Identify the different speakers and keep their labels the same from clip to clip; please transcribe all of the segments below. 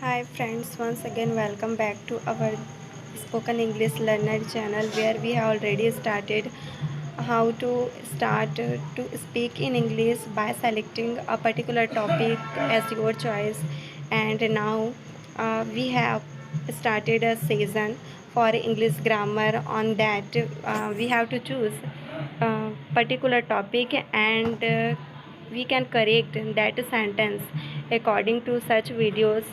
Speaker 1: Hi friends, once again welcome back to our spoken English learner channel where we have already started how to start to speak in English by selecting a particular topic as your choice. And now we have started a season for English grammar. On that we have to choose a particular topic, and we can correct that sentence according to such videos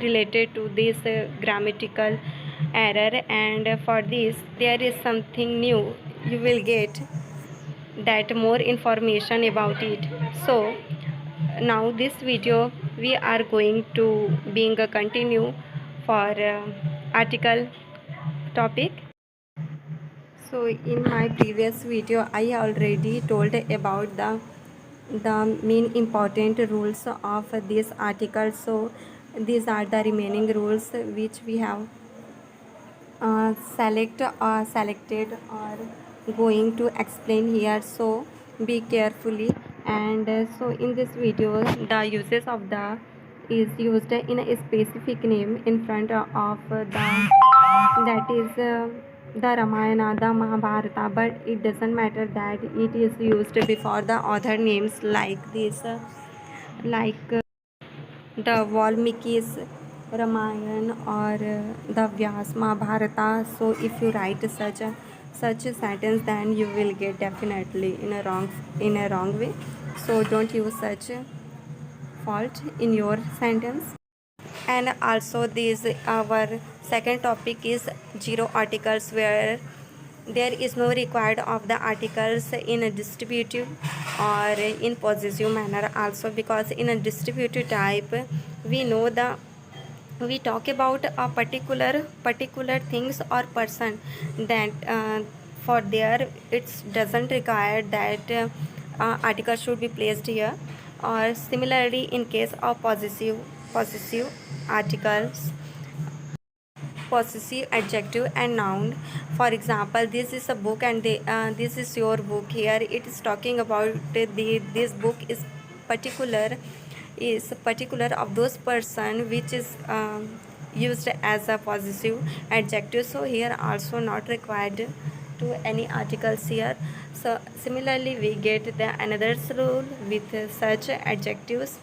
Speaker 1: related to this grammatical error. And for this there is something new you will get, that more information about it. So now this video we are going to being a continue for article topic. So in my previous video I already told about the main important rules of this article. So these are the remaining rules which we have selected or going to explain here. So be carefully. And so in this video the uses of the is used in a specific name in front of the, that is the Ramayana, the Mahabharata, but it doesn't matter that it is used before the author names like this, the Valmiki's Ramayana or the Vyas Mahabharata. So if you write such a sentence, then you will get definitely in a wrong way. So don't use such fault in your sentence. And also this our second topic is zero articles, where there is no required of the articles in a distributive or in possessive manner also, because in a distributive type we know the we talk about a particular things or person, that for there it doesn't require that article should be placed here. Or similarly in case of possessive articles, possessive adjective and noun. For example, this is a book and this is your book. Here it is talking about this book is particular of those person which is used as a possessive adjective. So here also not required to any articles here. So similarly we get the another rule with such adjectives.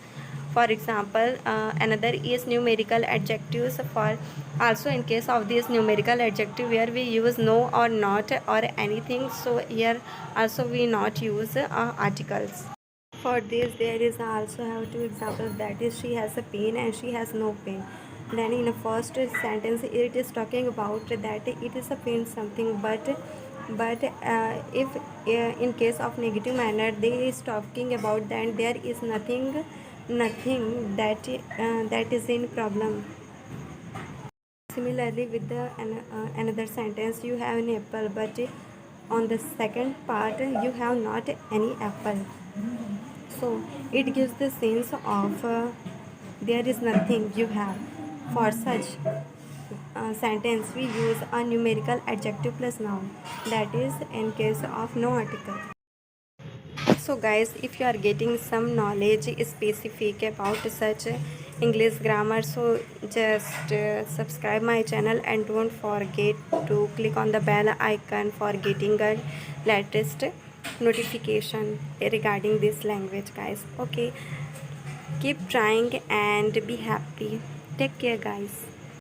Speaker 1: For example, another is numerical adjectives. For also in case of this numerical adjective where we use no or not or anything, so here also we not use articles. For this there is also have two examples, that is she has a pain and she has no pain. Then in the first sentence it is talking about that it is a pain something, but if in case of negative manner they is talking about that there is nothing that is in problem. Similarly with the another sentence, you have an apple, but on the second part you have not any apple. So it gives the sense of there is nothing you have. For such sentence we use a numerical adjective plus noun, that is in case of no article. So guys, if you are getting some knowledge specific about such English grammar, so just subscribe my channel and don't forget to click on the bell icon for getting a latest notification regarding this language, guys. Okay, keep trying and be happy. Take care, guys.